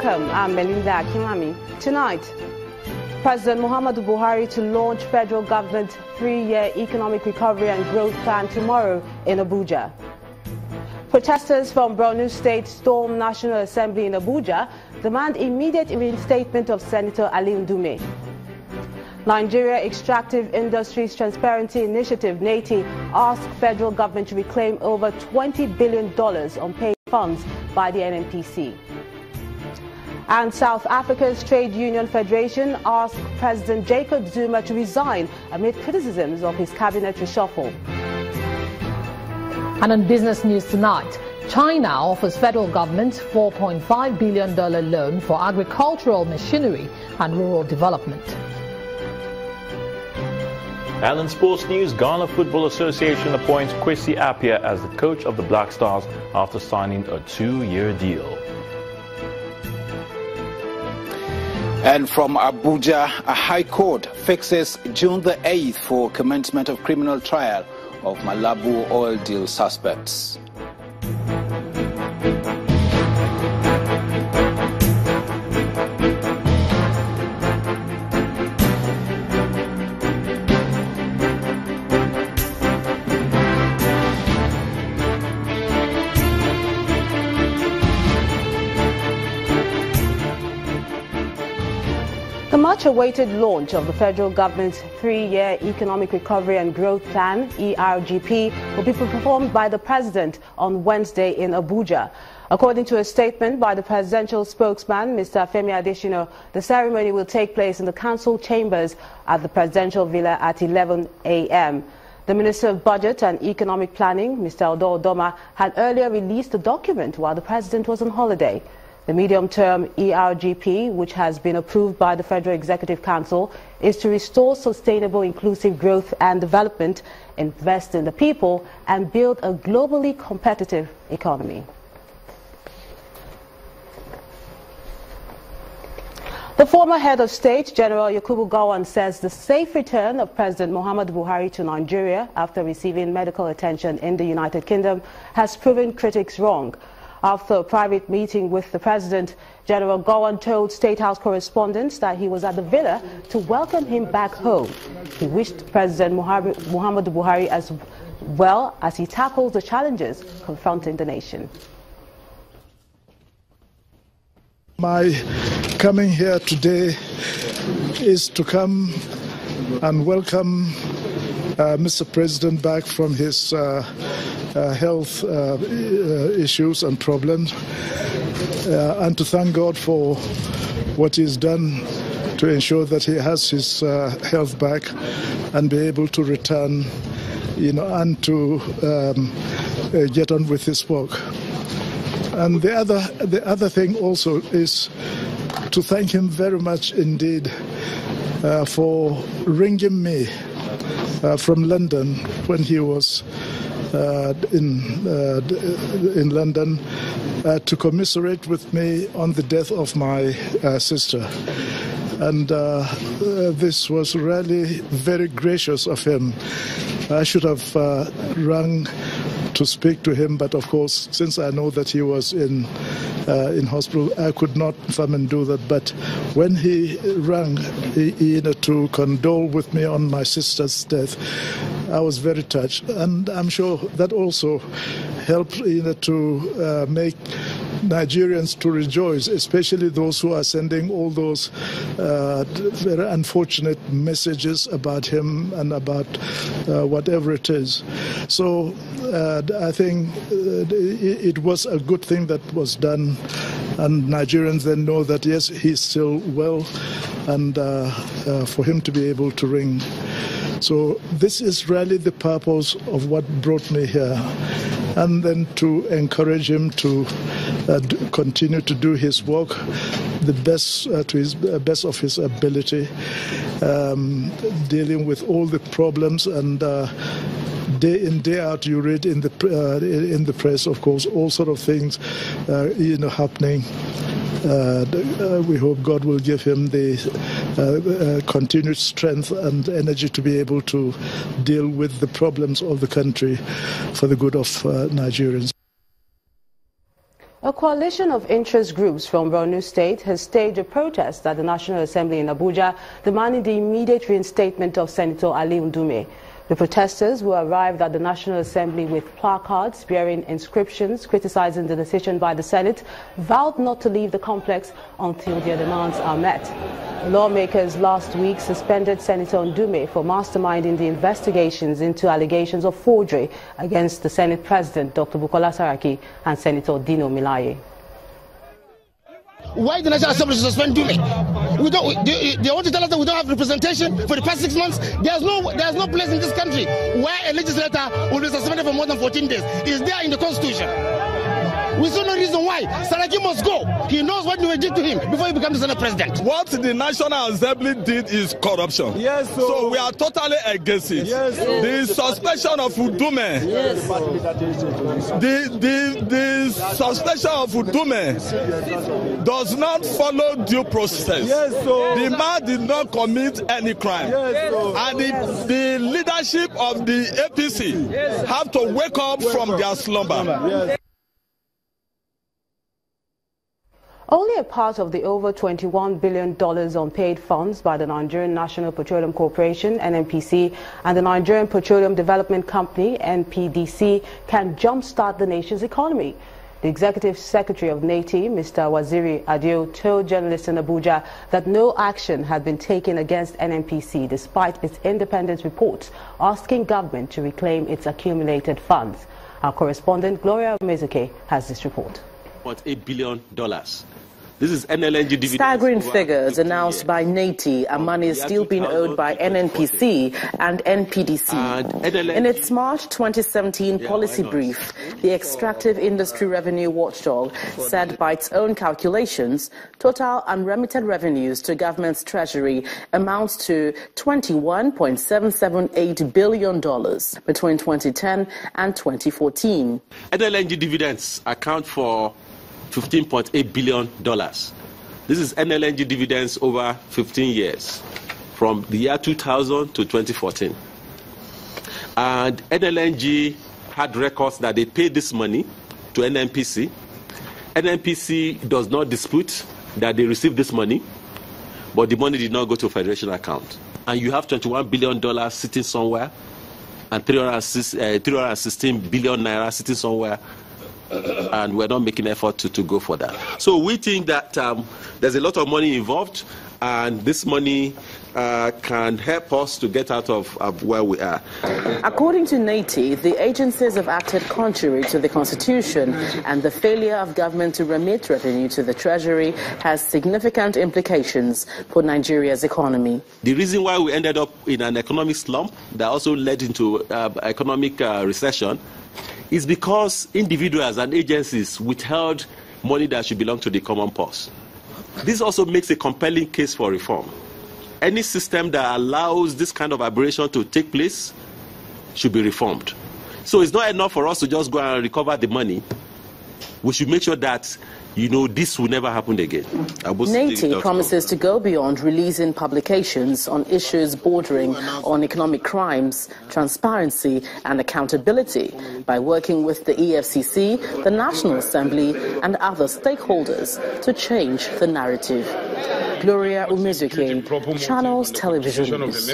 Welcome, I'm Melinda Akimami. Tonight, President Muhammadu Buhari to launch federal government 3-year economic recovery and growth plan tomorrow in Abuja. Protesters from Borno State storm National Assembly in Abuja, demand immediate reinstatement of Senator Ali Ndume. Nigeria Extractive Industries Transparency Initiative, NATI, asks federal government to reclaim over $20 billion on paid funds by the NNPC. And South Africa's Trade Union Federation asked President Jacob Zuma to resign amid criticisms of his cabinet reshuffle. And on business news tonight, China offers federal government $4.5 billion loan for agricultural machinery and rural development. And in sports news, Ghana Football Association appoints Kwesi Appiah as the coach of the Black Stars after signing a 2-year deal. And from Abuja, a High Court fixes June the 8th for commencement of criminal trial of Malabu oil deal suspects. The much-awaited launch of the federal government's 3-year Economic Recovery and Growth Plan, ERGP, will be performed by the President on Wednesday in Abuja. According to a statement by the presidential spokesman, Mr. Femi Adesina, the ceremony will take place in the council chambers at the presidential villa at 11 a.m. The Minister of Budget and Economic Planning, Mr. Odo Odoma, had earlier released the document while the President was on holiday. The medium-term ERGP, which has been approved by the Federal Executive Council, is to restore sustainable inclusive growth and development, invest in the people, and build a globally competitive economy. The former head of state, General Yakubu Gowon, says the safe return of President Muhammadu Buhari to Nigeria after receiving medical attention in the United Kingdom has proven critics wrong. After a private meeting with the President, General Gowon told State House correspondents that he was at the villa to welcome him back home. He wished President Muhammadu Buhari as well as he tackles the challenges confronting the nation. My coming here today is to come and welcome Mr. President back from his health issues and problems, and to thank God for what he's done to ensure that he has his health back and be able to return, and to get on with his work. And the other thing also is to thank him very much indeed for ringing me from London when he was in London to commiserate with me on the death of my sister. And this was really very gracious of him. I should have rung to speak to him, but of course, since I know that he was in hospital, I could not come and do that. But when he rang to condole with me on my sister's death, I was very touched, and I'm sure that also helped to make Nigerians to rejoice, especially those who are sending all those very unfortunate messages about him and about whatever it is. So I think it was a good thing that was done, and Nigerians then know that yes, he's still well, and for him to be able to ring. So this is really the purpose of what brought me here, and then to encourage him to continue to do his work the best to his best of his ability, dealing with all the problems, and day in, day out, you read in the press, of course, all sort of things happening. We hope God will give him the continued strength and energy to be able to deal with the problems of the country for the good of Nigerians. A coalition of interest groups from Borno State has staged a protest at the National Assembly in Abuja, demanding the immediate reinstatement of Senator Ali Ndume. The protesters, who arrived at the National Assembly with placards bearing inscriptions criticizing the decision by the Senate, vowed not to leave the complex until their demands are met. Lawmakers last week suspended Senator Ndume for masterminding the investigations into allegations of forgery against the Senate President, Dr. Bukola Saraki, and Senator Dino Melaye. Why the National Assembly suspend Ndume? They want to tell us that we don't have representation for the past 6 months. There's no place in this country where a legislator will be suspended for more than 14 days. It's there in the Constitution. We see no reason why Saraki must go. He knows what we did to him before he becomes the Senate President. What the National Assembly did is corruption. Yes, so we are totally against it. Yes, the suspension of Ndume. Yes. The suspension of Ndume does not follow due process. Yes, the man did not commit any crime. Yes, and the leadership of the APC have to wake up from their slumber. Yes. Only a part of the over $21 billion unpaid funds by the Nigerian National Petroleum Corporation, NNPC, and the Nigerian Petroleum Development Company, NPDC, can jumpstart the nation's economy. The Executive Secretary of NATI, Mr. Waziri Adio, told journalists in Abuja that no action had been taken against NNPC despite its independent reports asking government to reclaim its accumulated funds. Our correspondent, Gloria Mezuke, has this report. $8 billion. This is NLNG dividends. Staggering figures announced by NATI are money still being owed by NNPC and NPDC. In its March 2017 policy brief, the Extractive Industry Revenue Watchdog said by its own calculations, total unremitted revenues to government's treasury amounts to $21.778 billion between 2010 and 2014. NLNG dividends account for $15.8 billion. This is NLNG dividends over 15 years, from the year 2000 to 2014. And NLNG had records that they paid this money to NNPC. NNPC does not dispute that they received this money, but the money did not go to a federation account. And you have $21 billion sitting somewhere, and 316 billion naira sitting somewhere, and we're not making effort to go for that. So we think that there's a lot of money involved, and this money can help us to get out of where we are. According to NATI, the agencies have acted contrary to the Constitution, and the failure of government to remit revenue to the Treasury has significant implications for Nigeria's economy. The reason why we ended up in an economic slump that also led into economic recession is because individuals and agencies withheld money that should belong to the common purse. This also makes a compelling case for reform. Any system that allows this kind of aberration to take place should be reformed. So it's not enough for us to just go and recover the money. We should make sure that, this will never happen again. NATI promises to go beyond releasing publications on issues bordering on economic crimes, transparency and accountability by working with the EFCC, the National Assembly and other stakeholders to change the narrative. Gloria Umezuke, Channels Television News.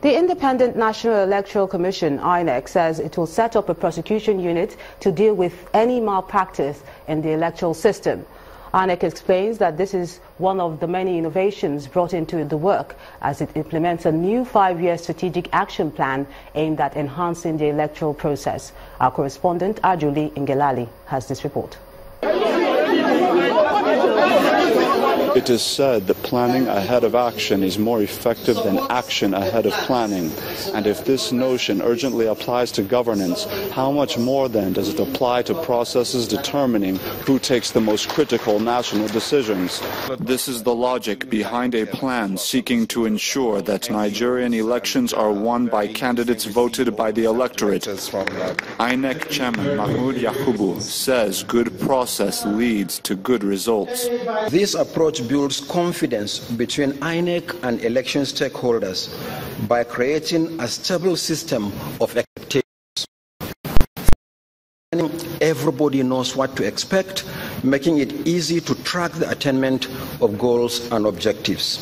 The Independent National Electoral Commission, INEC, says it will set up a prosecution unit to deal with any malpractice in the electoral system. INEC explains that this is one of the many innovations brought into the work as it implements a new 5-year strategic action plan aimed at enhancing the electoral process. Our correspondent, Ajuli Ngelali, has this report. It is said that planning ahead of action is more effective than action ahead of planning. And if this notion urgently applies to governance, how much more then does it apply to processes determining who takes the most critical national decisions? This is the logic behind a plan seeking to ensure that Nigerian elections are won by candidates voted by the electorate. INEC Chairman Mahmoud Yakubu says good process leads to good results. This approach builds confidence between INEC and election stakeholders by creating a stable system of expectations. Everybody knows what to expect, making it easy to track the attainment of goals and objectives.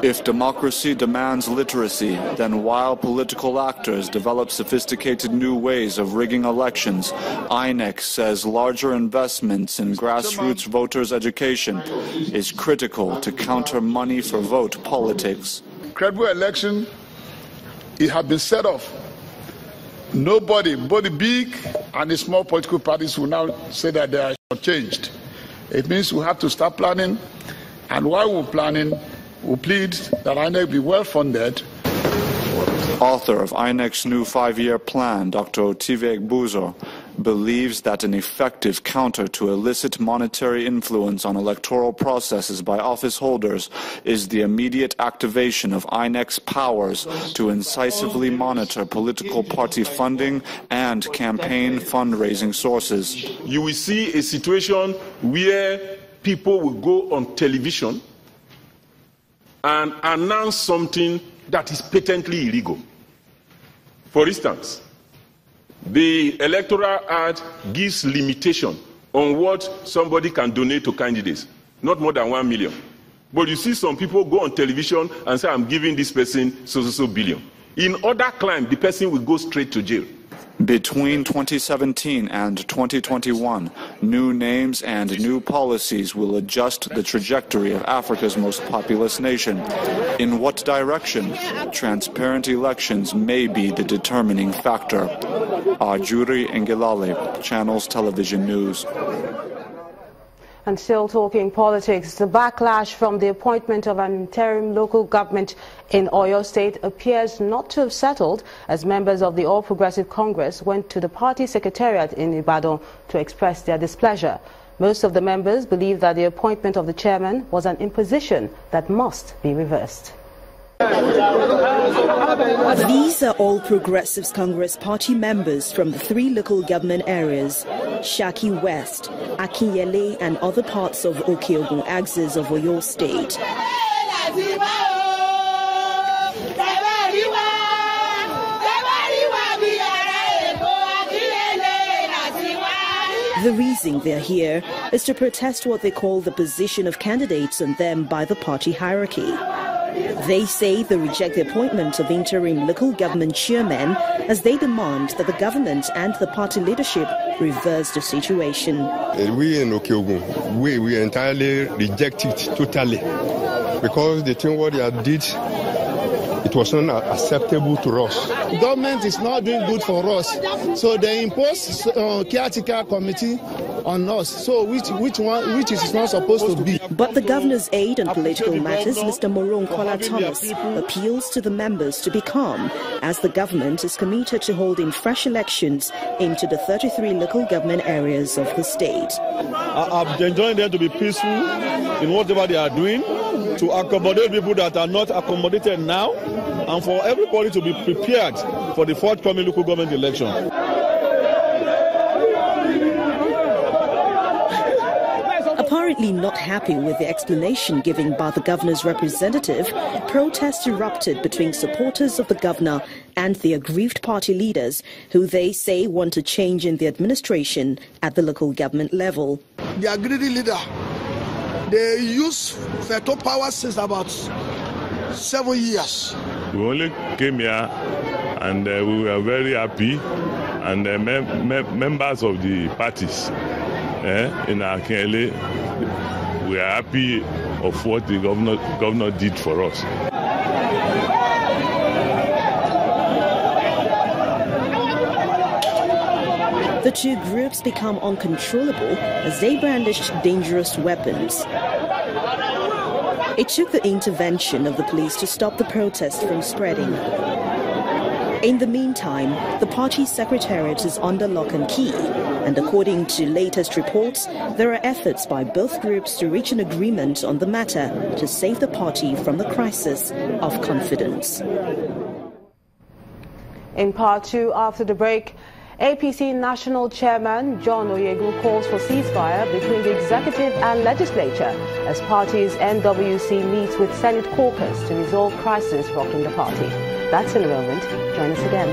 If democracy demands literacy, then while political actors develop sophisticated new ways of rigging elections, INEC says larger investments in grassroots voters' education is critical to counter money for vote politics. Credible election, it has been set off. Nobody, both the big and the small political parties, will now say that they are changed. It means we have to start planning, and while we're planning, we plead that INEC be well funded. Author of INEC's new 5-year plan, Dr. Otive Egbuzo, believes that an effective counter to illicit monetary influence on electoral processes by office holders is the immediate activation of INEC's powers to incisively monitor political party funding and campaign fundraising sources. You will see a situation where people will go on television and announce something that is patently illegal. For instance, the Electoral Act gives limitation on what somebody can donate to candidates, not more than 1 million. But you see some people go on television and say, I'm giving this person so billion. In other crime, the person will go straight to jail. Between 2017 and 2021, new names and new policies will adjust the trajectory of Africa's most populous nation. In what direction? Transparent elections may be the determining factor. Ajuri Ngelale, Channels Television News. And still talking politics, the backlash from the appointment of an interim local government in Oyo State appears not to have settled, as members of the All Progressive Congress went to the party secretariat in Ibadan to express their displeasure. Most of the members believe that the appointment of the chairman was an imposition that must be reversed. These are All Progressives Congress party members from the 3 local government areas, Shaki West, Akinyele and other parts of Okeogun axis of Oyo State. The reason they're here is to protest what they call the position of candidates on them by the party hierarchy. They say they reject the appointment of interim local government chairmen as they demand that the government and the party leadership reverse the situation. We in Okeogun, we entirely reject it totally, because the thing what they did, it was not acceptable to us. Government is not doing good for us, so they impose caretaker committee on us, so which is not supposed to be. But the governor's aide on political matters, Mr. Moron Kola Thomas, appeals to the members to be calm, as the government is committed to holding fresh elections into the 33 local government areas of the state. I've enjoined them to be peaceful in whatever they are doing, to accommodate people that are not accommodated now, and for everybody to be prepared for the forthcoming local government election. Apparently not happy with the explanation given by the governor's representative, protests erupted between supporters of the governor and the aggrieved party leaders, who they say want a change in the administration at the local government level. The greedy leader, they use veto power since about 7 years. We only came here and we were very happy, and members of the parties in Akinyele, we are happy of what the governor did for us. The two groups become uncontrollable as they brandished dangerous weapons. It took the intervention of the police to stop the protest from spreading. In the meantime, the party secretariat is under lock and key, and according to latest reports, there are efforts by both groups to reach an agreement on the matter to save the party from the crisis of confidence. In part 2, after the break, APC National Chairman John Oyegu calls for ceasefire between the executive and legislature as party's NWC meets with Senate caucus to resolve crisis rocking the party. That's in a moment. Join us again.